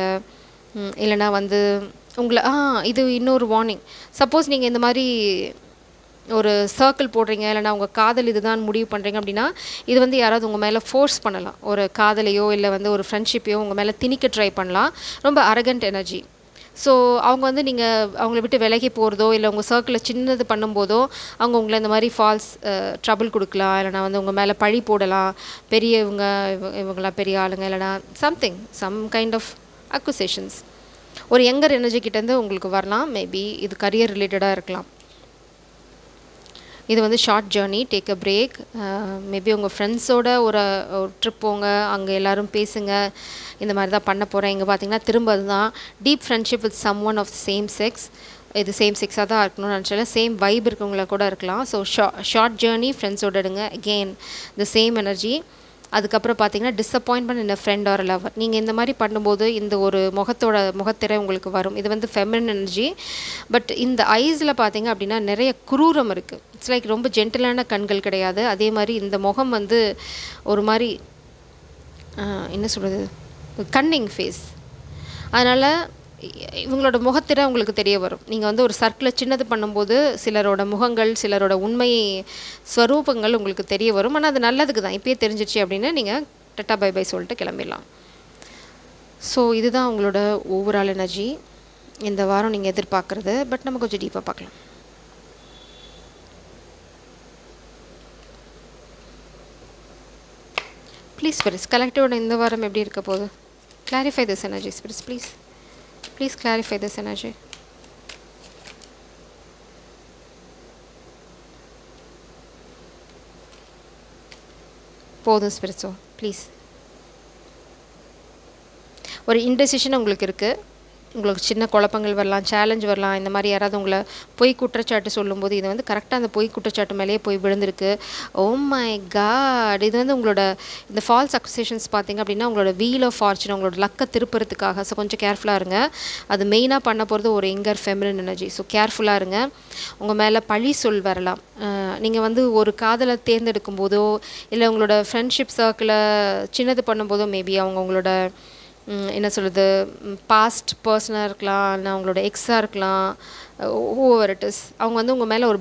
இல்லைனா வந்து உங்களை இது இன்னொரு வார்னிங். சப்போஸ் நீங்கள் இந்த மாதிரி ஒரு சர்க்கிள் போடுறீங்க, இல்லைனா உங்கள் காதல் இதுதான் முடிவு பண்ணுறீங்க அப்படின்னா இது வந்து யாராவது உங்கள் மேலே ஃபோர்ஸ் பண்ணலாம். ஒரு காதலையோ இல்லை வந்து ஒரு ஃப்ரெண்ட்ஷிப்பையோ உங்கள் மேலே திணிக்க ட்ரை பண்ணலாம். ரொம்ப அரகண்ட் எனர்ஜி. ஸோ அவங்க வந்து நீங்கள் அவங்கள விட்டு விலகி போகிறதோ இல்லை உங்கள் சர்க்கிளில் சின்னது பண்ணும்போதோ அவங்க உங்களை இந்த மாதிரி ஃபால்ஸ் ட்ரபிள் கொடுக்கலாம், இல்லைனா வந்து உங்கள் மேலே பழி போடலாம். பெரியவங்க இவங்களாம் பெரிய ஆளுங்க, இல்லைனா சம் கைண்ட் ஆஃப் அக்யூசேஷன்ஸ் ஒரு யங்கர் எனர்ஜி கிட்டேருந்து உங்களுக்கு வரலாம். மேபி இது கரியர் ரிலேட்டடாக இருக்கலாம். இது வந்து short journey, take a break. Maybe உங்கள் ஃப்ரெண்ட்ஸோட ஒரு ட்ரிப் போங்க, அங்கே எல்லோரும் பேசுங்க. இந்த மாதிரி தான் பண்ண போகிறேன். இங்கே பார்த்தீங்கன்னா திரும்ப அதுதான் deep friendship with some one of same sex. இது சேம் செக்ஸாக தான் இருக்கணும்னு நினச்சால சேம் வைப் இருக்கவங்கள கூட இருக்கலாம். ஸோ ஷார்ட் ஜேர்னி ஃப்ரெண்ட்ஸோட எடுங்க. Again the same energy. அதுக்கப்புறம் பார்த்தீங்கன்னா disappointment in a friend or lover. நீங்கள் இந்த மாதிரி பண்ணும்போது இந்த ஒரு முகத்திரை உங்களுக்கு வரும். இது வந்து ஃபெமினின் எனர்ஜி. பட் இந்த ஐஸில் பார்த்தீங்க அப்படின்னா நிறைய குரூரம் இருக்குது. இட்ஸ் லைக் ரொம்ப ஜென்டிலான கண்கள் கிடையாது. அதே மாதிரி இந்த முகம் வந்து ஒரு மாதிரி என்ன சொல்கிறது, கன்னிங் ஃபேஸ். அதனால் இவங்களோட முகத்திரை உங்களுக்கு தெரிய வரும். நீங்கள் வந்து ஒரு சர்க்கிளை சின்னது பண்ணும்போது சிலரோட முகங்கள், சிலரோட உண்மை ஸ்வரூபங்கள் உங்களுக்கு தெரிய வரும். ஆனால் அது நல்லதுக்கு தான். இப்போயே தெரிஞ்சிச்சு அப்படின்னா நீங்கள் டட்டா பை பை சொல்லிட்டு கிளம்பிடலாம். ஸோ இதுதான் உங்களோட ஓவரால் எனர்ஜி இந்த வாரம் நீங்கள் எதிர்பார்க்குறது. பட் நம்ம கொஞ்சம் டீப்பாக பார்க்கலாம். ப்ளீஸ் ஸ்பிரிட்ஸ், கலெக்டிவோட இந்த வாரம் எப்படி இருக்க போகுது? Clarify this energy spirits, please. Please clarify this energy. போதும் ஸ்பிரிட்ஸோ, ப்ளீஸ். ஒரு இன்டெசிஷன் உங்களுக்கு இருக்குது. உங்களுக்கு சின்ன குழப்பங்கள் வரலாம், சேலஞ்ச் வரலாம். இந்த மாதிரி யாராவது உங்களை பொய் குற்றச்சாட்டு சொல்லும்போது இது வந்து கரெக்டாக அந்த பொய் குற்றச்சாட்டு மேலேயே போய் விழுந்திருக்கு. Oh my God! இது வந்து உங்களோட இந்த ஃபால்ஸ் அக்யூசேஷன்ஸ் பார்த்தீங்க அப்படின்னா உங்களோட வீல் ஆஃப் ஃபார்ச்சூன், உங்களோட லக்கை திருப்புறதுக்காக. ஸோ கொஞ்சம் கேர்ஃபுல்லாக இருங்க. அது மெயினாக பண்ண போகிறது ஒரு எங்கர் ஃபெமினின் எனர்ஜி. ஸோ கேர்ஃபுல்லாக இருங்க. உங்கள் மேலே பழி சொல் வரலாம். நீங்கள் வந்து ஒரு காதலை தேர்ந்தெடுக்கும் போதோ இல்லை உங்களோட ஃப்ரெண்ட்ஷிப் சர்க்கிளை சின்னது பண்ணும்போதோ மேபி அவங்க உங்களோட என்ன சொல்கிறது, பாஸ்ட் பர்சனாக இருக்கலாம், இல்லை அவங்களோட எக்ஸாக இருக்கலாம், ஓவர் இட் இஸ். அவங்க வந்து உங்கள் மேலே ஒரு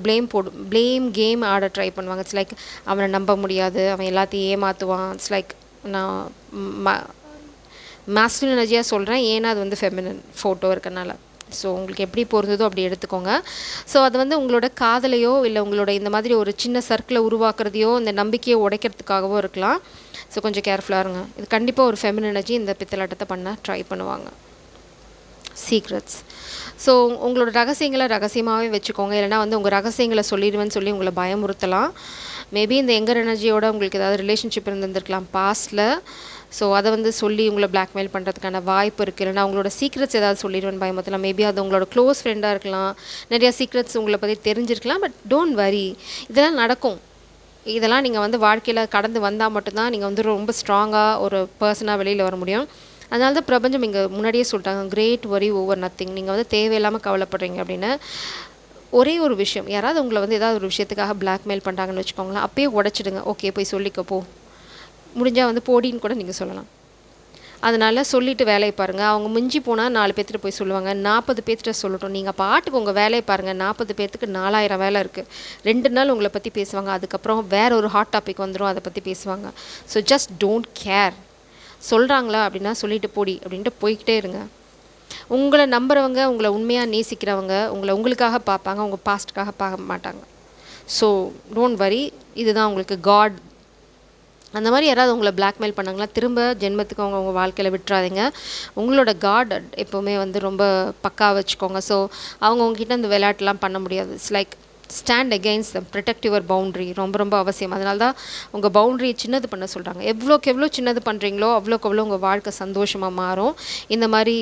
ப்ளேம் கேம் ஆட ட்ரை பண்ணுவாங்க. இட்ஸ் லைக் அவனை நம்ப முடியாது, அவன் எல்லாத்தையும் ஏமாற்றுவான். இட்ஸ் லைக் நான் மாஸ்குலின் எனர்ஜியாக சொல்கிறேன், ஏன்னா அது வந்து ஃபெமினின் ஃபோட்டோ இருக்கனால. ஸோ உங்களுக்கு எப்படி பொருந்ததோ அப்படி எடுத்துக்கோங்க. ஸோ அது வந்து உங்களோட காதலையோ இல்லை உங்களோட இந்த மாதிரி ஒரு சின்ன சர்க்கிளை உருவாக்குறதையோ இந்த நம்பிக்கையை உடைக்கிறதுக்காகவோ இருக்கலாம். ஸோ கொஞ்சம் கேர்ஃபுல்லாக இருங்க. இது கண்டிப்பாக ஒரு ஃபெமினின் எனர்ஜி இந்த பித்தலாட்டத்தை பண்ண ட்ரை பண்ணுவாங்க. சீக்ரெட்ஸ். ஸோ உங்களோட ரகசியங்களை ரகசியமாகவே வச்சுக்கோங்க. இல்லைனா வந்து உங்கள் ரகசியங்களை சொல்லிடுவேன்னு சொல்லி உங்களை பயமுறுத்தலாம். மேபி இந்த எங்கர் எனர்ஜியோட உங்களுக்கு ஏதாவது ரிலேஷன்ஷிப் இருந்திருக்கலாம் பாஸ்ட்டில். ஸோ அதை வந்து சொல்லி உங்களை பிளாக்மெயில் பண்ணுறதுக்கான வாய்ப்பு இருக்குது. இல்லைனா உங்களோட சீக்ரெட்ஸ் ஏதாவது சொல்லிடுவேன்னு பயமுறுத்தலாம். மேபி அது உங்களோட க்ளோஸ் ஃப்ரெண்டாக இருக்கலாம். நிறையா சீக்ரெட்ஸ் உங்களை பற்றி தெரிஞ்சிருக்கலாம். பட் டோன்ட் வரி, இதெல்லாம் நடக்கும். இதெல்லாம் நீங்கள் வந்து வாழ்க்கையில் கடந்து வந்தால் மட்டும்தான் நீங்கள் வந்து ரொம்ப ஸ்ட்ராங்காக ஒரு பர்சனாக வெளியில் வர முடியும். அதனால தான் பிரபஞ்சம் இங்கே முன்னாடியே சொல்லிட்டாங்க, கிரேட் வரி ஓவர் நத்திங். நீங்கள் வந்து தேவையில்லாமல் கவலைப்படுறீங்க அப்படின்னு. ஒரே ஒரு விஷயம், யாராவது உங்களை வந்து ஏதாவது ஒரு விஷயத்துக்காக பிளாக்மெயில் பண்ணுறாங்கன்னு வச்சுக்கோங்களேன், அப்பயே உடச்சிடுங்க. ஓகே போய் சொல்லிக்கப்போ, முடிஞ்சால் வந்து போடின்னு கூட நீங்கள் சொல்லலாம். அதனால் சொல்லிவிட்டு வேலையை பாருங்கள். அவங்க மிஞ்சி போனால் 4 பேர்த்திட்ட போய் சொல்லுவாங்க, 40 பேர்த்திட்ட சொல்லட்டும். நீங்கள் பாட்டுக்கு உங்கள் வேலையை பாருங்கள். 40 பேர்த்துக்கு 4000 வேலை இருக்குது. 2 நாள் உங்களை பற்றி பேசுவாங்க, அதுக்கப்புறம் வேறு ஒரு ஹாட் டாபிக் வந்துடும், அதை பற்றி பேசுவாங்க. So just don't care. சொல்கிறாங்களா அப்படின்னா சொல்லிட்டு போடி அப்படின்ட்டு போய்கிட்டே இருங்க. உங்களை நம்புறவங்க, உங்களை உண்மையாக நேசிக்கிறவங்க உங்களை உங்களுக்காக பார்ப்பாங்க, உங்கள் பாஸ்ட்டுக்காக பார்க்க மாட்டாங்க. So don't worry. இதுதான் உங்களுக்கு காட். அந்த மாதிரி யாராவது உங்களை பிளாக்மெயில் பண்ணாங்களா, திரும்ப ஜென்மத்துக்கு அவங்க உங்கள் வாழ்க்கையில் விட்டுறாதீங்க. உங்களோட காட் எப்போவுமே வந்து ரொம்ப பக்காவாக வச்சுக்கோங்க. ஸோ அவங்க உங்ககிட்ட அந்த விளையாட்டுலாம் பண்ண முடியாது. It's like stand against them, protect your boundary. ரொம்ப ரொம்ப அவசியம். அதனால தான் உங்கள் பவுண்ட்ரியை சின்னது பண்ண சொல்கிறாங்க. எவ்வளோக்கு எவ்வளோ சின்னது பண்ணுறீங்களோ அவ்வளோக்கு எவ்வளோ உங்கள் வாழ்க்கை சந்தோஷமாக மாறும். இந்த மாதிரி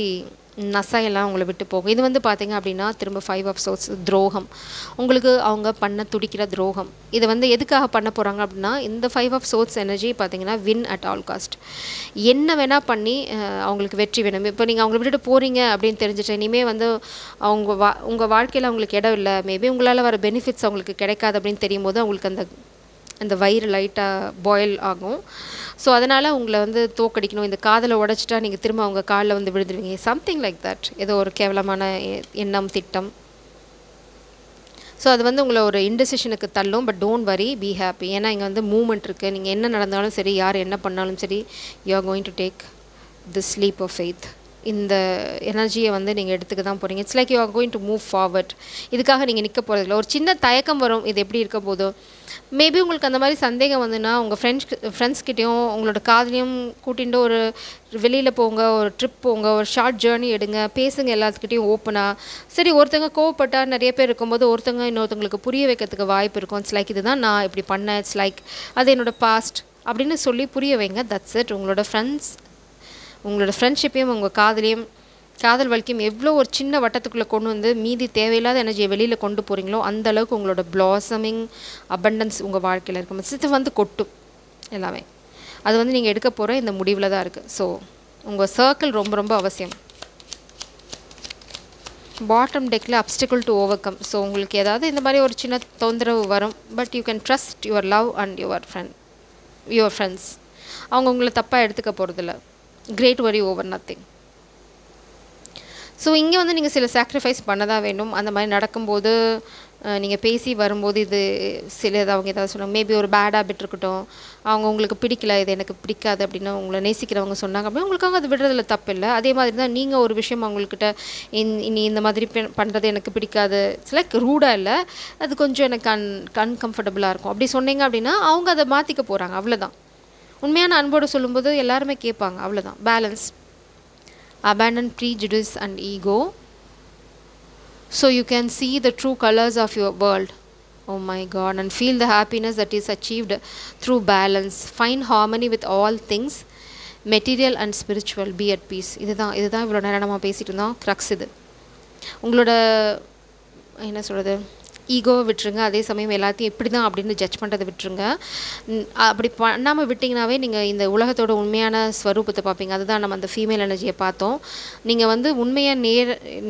நசையெல்லாம் உங்களை விட்டு போகும். இது வந்து பார்த்திங்க அப்படின்னா திரும்ப 5 ஆஃப் சோர்ஸ், துரோகம். உங்களுக்கு அவங்க பண்ண துடிக்கிற துரோகம். இதை வந்து எதுக்காக பண்ண போகிறாங்க அப்படின்னா, இந்த 5 ஆஃப் சோர்ஸ் எனர்ஜி பார்த்திங்கன்னா வின் அட் ஆல் காஸ்ட். என்ன வேணால் பண்ணி அவங்களுக்கு வெற்றி வேணும். இப்போ நீங்கள் அவங்கள விட்டுட்டு போகிறீங்க அப்படின்னு தெரிஞ்சிட்டு இனிமேல் வந்து உங்கள் வாழ்க்கையில் அவங்களுக்கு இடம் இல்லை, மேபி உங்களால் வர பெனிஃபிட்ஸ் அவங்களுக்கு கிடைக்காது அப்படின்னு தெரியும் போது அவங்களுக்கு அந்த வயிறு லைட்டாக பாயில் ஆகும். ஸோ அதனால் உங்களை வந்து தோக்கடிக்கணும், இந்த காதலை உடச்சிட்டா நீங்கள் திரும்ப அவங்க காலில் வந்து விழுந்துருவீங்க. Something like that. ஏதோ ஒரு கேவலமான எண்ணம், திட்டம். ஸோ அது வந்து உங்களை ஒரு இன்டெசிஷனுக்கு தள்ளும். But don't worry, be happy. ஏன்னா இங்கே வந்து மூமெண்ட் இருக்குது. நீங்கள் என்ன நடந்தாலும் சரி, யார் என்ன பண்ணாலும் சரி, you are going to take this leap of faith. இந்த எனர்ஜியை வந்து நீங்கள் எடுத்துக்க தான் போகிறீங்க. It's like you are going to move forward. இதுக்காக நீங்கள் நிற்க போகிறதில்ல. ஒரு சின்ன தயக்கம் வரும், இது எப்படி இருக்க போதோ. மேபி உங்களுக்கு அந்த மாதிரி சந்தேகம் வந்துன்னா உங்கள் ஃப்ரெண்ட்ஸ்கிட்டையும் உங்களோட காதலையும் கூட்டிகிட்டு ஒரு வெளியில் போங்க, ஒரு ட்ரிப் போங்க, ஒரு ஷார்ட் ஜேர்னி எடுங்க, பேசுங்க எல்லாத்துக்கிட்டையும் ஓப்பனாக. சரி, ஒருத்தங்க கோவப்பட்டால் நிறைய பேர் இருக்கும்போது ஒருத்தங்க இன்னொருத்தங்களுக்கு புரிய வைக்கிறதுக்கு வாய்ப்பு இருக்கும். இட்ஸ் லைக் இதுதான் நான் இப்படி பண்ணேன், இட்ஸ் லைக் அது என்னோடய பாஸ்ட் அப்படின்னு சொல்லி புரிய வைங்க. That's it. உங்களோட ஃப்ரெண்ட்ஷிப்பையும் உங்கள் காதல் வாழ்க்கையும் எவ்வளோ ஒரு சின்ன வட்டத்துக்குள்ளே கொண்டு வந்து மீதி தேவையில்லாத எனர்ஜியை வெளியில் கொண்டு போகிறீங்களோ அந்தளவுக்கு உங்களோட ப்ளாசமிங் அபண்டன்ஸ் உங்கள் வாழ்க்கையில் இருக்கும். இது வந்து கொட்டும் எல்லாமே. அது வந்து நீங்கள் எடுக்க போகிற இந்த முடிவில் தான் இருக்குது. ஸோ உங்கள் சர்க்கிள் ரொம்ப ரொம்ப அவசியம். பாட்டம் டெக்கில் obstacle to overcome. So உங்களுக்கு ஏதாவது இந்த மாதிரி ஒரு சின்ன தொந்தரவு வரும். But you can trust your love and your friends. அவங்க உங்களை தப்பாக எடுத்துக்க போகிறதில்ல. கிரேட் வரி ஓவர் நத்திங். ஸோ இங்கே வந்து நீங்கள் சில சாக்ரிஃபைஸ் பண்ண தான் வேண்டும். அந்த மாதிரி நடக்கும்போது நீங்கள் பேசி வரும்போது இது அவங்க ஏதாவது சொன்னாங்க, மேபி ஒரு பேட் ஹேபிட் இருக்கட்டும், அவங்க உங்களுக்கு பிடிக்கல, இது எனக்கு பிடிக்காது அப்படின்னு உங்களை நேசிக்கிறவங்க சொன்னாங்க அப்படின்னா உங்களுக்காக அது விடுறதுல தப்பு இல்லை. அதே மாதிரி தான் நீங்கள் ஒரு விஷயம் அவங்கக்கிட்ட இனி இந்த மாதிரி பண்ணுறது எனக்கு பிடிக்காது, இட்ஸ் லைக் ரூடாக இல்லை, அது கொஞ்சம் எனக்கு அன்கம்ஃபர்டபுளாக இருக்கும் அப்படி சொன்னீங்க அப்படின்னா அவங்க அதை மாற்றிக்க போகிறாங்க. அவ்வளோதான். உண்மையான அன்போடு சொல்லும்போது எல்லாருமே கேட்பாங்க. அவ்வளோதான். Balance. Abandon prejudice and ego so you can see the true colors of your world. Oh my God. And feel the happiness that is achieved through balance. Find harmony with all things. Material and spiritual be at peace. இதுதான் இவ்வளோ நேரம் நம்ம பேசிகிட்டு இருந்தோம். Crux இது. உங்களோட என்ன சொல்கிறது, ஈகோவை விட்டுருங்க. அதே சமயம் எல்லாத்தையும் இப்படி தான் அப்படின்னு ஜட்ஜ் பண்ணுறதை விட்டுருங்க. அப்படி பண்ணாமல் விட்டிங்கனாவே நீங்கள் இந்த உலகத்தோட உண்மையான ஸ்வரூபத்தை பார்ப்பீங்க. அதுதான் நம்ம அந்த ஃபீமேல் எனர்ஜியை பார்த்தோம். நீங்கள் வந்து உண்மையை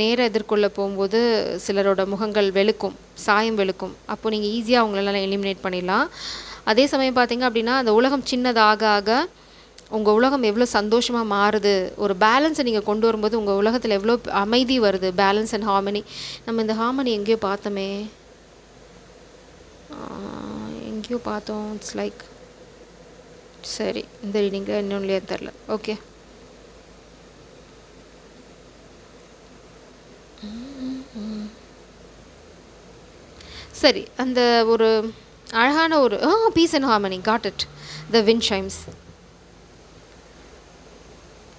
நேர எதிர்கொள்ள போகும்போது சிலரோட முகங்கள் வெளுக்கும், சாயம் வெளுக்கும். அப்போது நீங்கள் ஈஸியாக அவங்களெல்லாம் எலிமினேட் பண்ணிடலாம். அதே சமயம் பார்த்தீங்க அப்படின்னா அந்த உலகம் சின்னதாக ஆக உங்கள் உலகம் எவ்வளோ சந்தோஷமாக மாறுது. ஒரு பேலன்ஸை நீங்கள் கொண்டு வரும்போது உங்கள் உலகத்தில் எவ்வளோ அமைதி வருது. Balance and harmony. நம்ம இந்த ஹார்மனி எங்கேயோ பார்த்தோமே, எங்கேயோ பார்த்தோம். இட்ஸ் லைக் சரி, இந்த ரீடிங்கில் இன்னொன்னுலையே தெரில. ஓகே, சரி. அந்த ஒரு அழகான ஒரு peace and harmony. Got it. The wind chimes.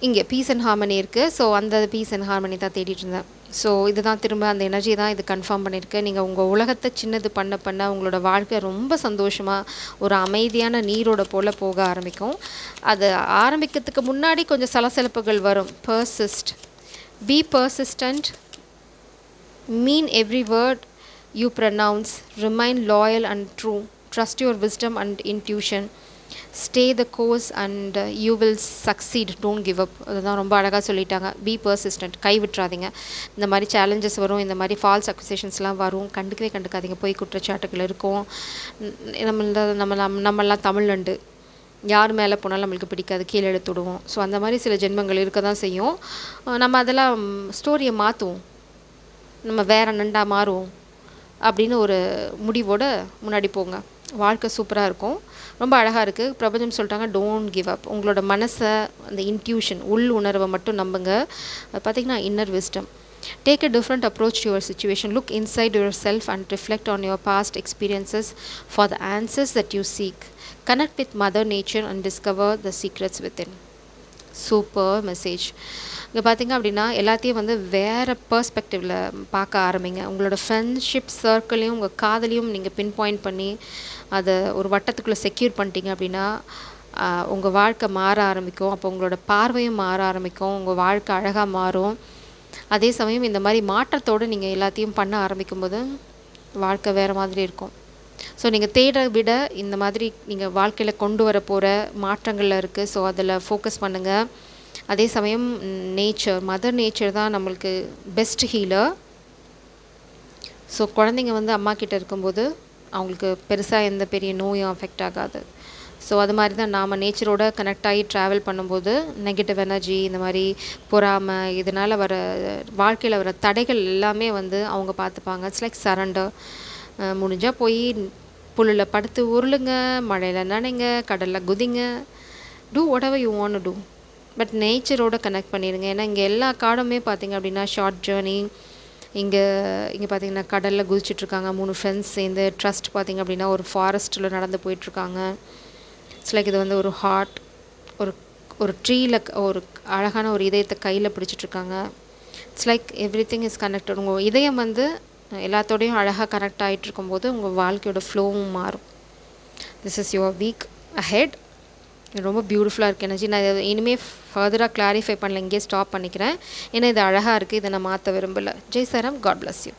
இங்கே பீஸ் அண்ட் ஹார்மனி இருக்குது. ஸோ அந்த பீஸ் அண்ட் ஹார்மனி தான் தேடிட்டு இருந்தேன். ஸோ இதுதான் திரும்ப அந்த எனர்ஜி தான் இது கன்ஃபார்ம் பண்ணியிருக்கு. நீங்கள் உங்கள் உலகத்தை சின்னது பண்ண உங்களோட வாழ்க்கை ரொம்ப சந்தோஷமாக ஒரு அமைதியான நீரோட போல் போக ஆரம்பிக்கும். அது ஆரம்பிக்கிறதுக்கு முன்னாடி கொஞ்சம் சலசலப்புகள் வரும். Persist, be persistent, mean every word you pronounce, remain loyal and true, trust your wisdom and intuition, stay the course and you will succeed, don't give up. அதுதான் ரொம்ப அழகாக சொல்லிட்டாங்க. பி பர்சிஸ்டன்ட், கை விட்டுறாதீங்க. இந்த மாதிரி சேலஞ்சஸ் வரும், இந்த மாதிரி ஃபால்ஸ் அக்யூசேஷன்ஸ்லாம் வரும், கண்டுக்காதீங்க. போய் குற்றச்சாட்டுகள் இருக்கும். நம்மளாம் தமிழ்ண்டு யார் மேலே போனாலும் நம்மளுக்கு பிடிக்காது, கீழே எடுத்து விடுவோம். ஸோ அந்த மாதிரி சில ஜென்மங்கள் இருக்க தான் செய்யும். நம்ம அதெல்லாம் ஸ்டோரியை மாற்றுவோம், நம்ம வேறு நண்டா மாறுவோம் அப்படின்னு ஒரு முடிவோடு முன்னாடி போங்க. வாழ்க்கை சூப்பராக இருக்கும். ரொம்ப அழகாக இருக்குது. பிரபஞ்சம் சொல்லிட்டாங்க டோன்ட் கிவ் அப். உங்களோட மனசை, அந்த இன்ட்யூஷன், உள் உணர்வை மட்டும் நம்புங்க. அது பார்த்திங்கன்னா inner wisdom. Take a different approach to your situation. Look inside yourself and reflect on your past experiences for the answers that you seek. Connect with Mother Nature and discover the secrets within. Super message. இங்கே பார்த்திங்க அப்படின்னா எல்லாத்தையும் வந்து வேறு பர்ஸ்பெக்டிவில் பார்க்க ஆரம்பிங்க. உங்களோட friendship சர்க்கிளையும் உங்கள் காதலையும் நீங்கள் பின் பாயிண்ட் பண்ணி அதை ஒரு வட்டத்துக்குள்ளே செக்யூர் பண்ணிட்டீங்க அப்படின்னா உங்கள் வாழ்க்கை மாற ஆரம்பிக்கும். அப்போ உங்களோட பார்வையும் மாற ஆரம்பிக்கும், உங்கள் வாழ்க்கை அழகாக மாறும். அதே சமயம் இந்த மாதிரி மாற்றத்தோடு நீங்கள் எல்லாத்தையும் பண்ண ஆரம்பிக்கும்போது வாழ்க்கை வேறு மாதிரி இருக்கும். ஸோ நீங்கள் தேட விட இந்த மாதிரி நீங்கள் வாழ்க்கையில் கொண்டு வர போகிற மாற்றங்களில் இருக்குது. ஸோ அதில் ஃபோக்கஸ் பண்ணுங்கள். அதே சமயம் மதர் நேச்சர் தான் நம்மளுக்கு பெஸ்ட் ஹீலர். ஸோ குழந்தைங்க வந்து அம்மா கிட்ட இருக்கும்போது அவங்களுக்கு பெருசாக எந்த பெரிய நோயும் அஃபெக்ட் ஆகாது. ஸோ அது மாதிரி தான் நாம் நேச்சரோட கனெக்ட் ஆகி ட்ராவல் பண்ணும்போது நெகட்டிவ் எனர்ஜி, இந்த மாதிரி பொறாமை, இதனால் வர வாழ்க்கையில் வர தடைகள் எல்லாமே வந்து அவங்க பார்த்துப்பாங்க. It's like surrender. முடிஞ்சால் போய் புல்லில் படுத்து உருளுங்க, மழையில் நனைங்க, கடலில் குதிங்க, do whatever you want to do. But நேச்சரோட கனெக்ட் பண்ணிடுங்க. ஏன்னா இங்கே எல்லா காடுமே பார்த்திங்க அப்படின்னா ஷார்ட் ஜேர்னி. இங்கே பார்த்திங்கன்னா கடலில் குதிச்சிட்ருக்காங்க 3 ஃப்ரெண்ட்ஸ் சேர்ந்து. ட்ரஸ்ட் பார்த்திங்க அப்படின்னா ஒரு ஃபாரஸ்ட்டில் நடந்து போயிட்டுருக்காங்க. இட்ஸ் லைக் இது வந்து ஒரு ஹார்ட், ஒரு ட்ரீயில் ஒரு அழகான ஒரு இதயத்தை கையில் பிடிச்சிட்ருக்காங்க. It's like everything is connected. உங்கள் இதயம் வந்து எல்லாத்தோடையும் அழகாக கனெக்ட் ஆகிட்டு இருக்கும்போது உங்கள் வாழ்க்கையோட ஃப்ளோவும் மாறும். This is your week ahead. ரொம்ப பியூட்டிஃபுல்லாக இருக்குது எனர்ஜி. நான் இதை இனிமேல் ஃபர்தராக கிளாரிஃபை பண்ணல, இங்கேயே ஸ்டாப் பண்ணிக்கிறேன். ஏன்னா இது அழகாக இருக்குது, இதை நான் மாற்ற விரும்பலை. ஜெய் சாரம், காட் பிளஸ் யூ.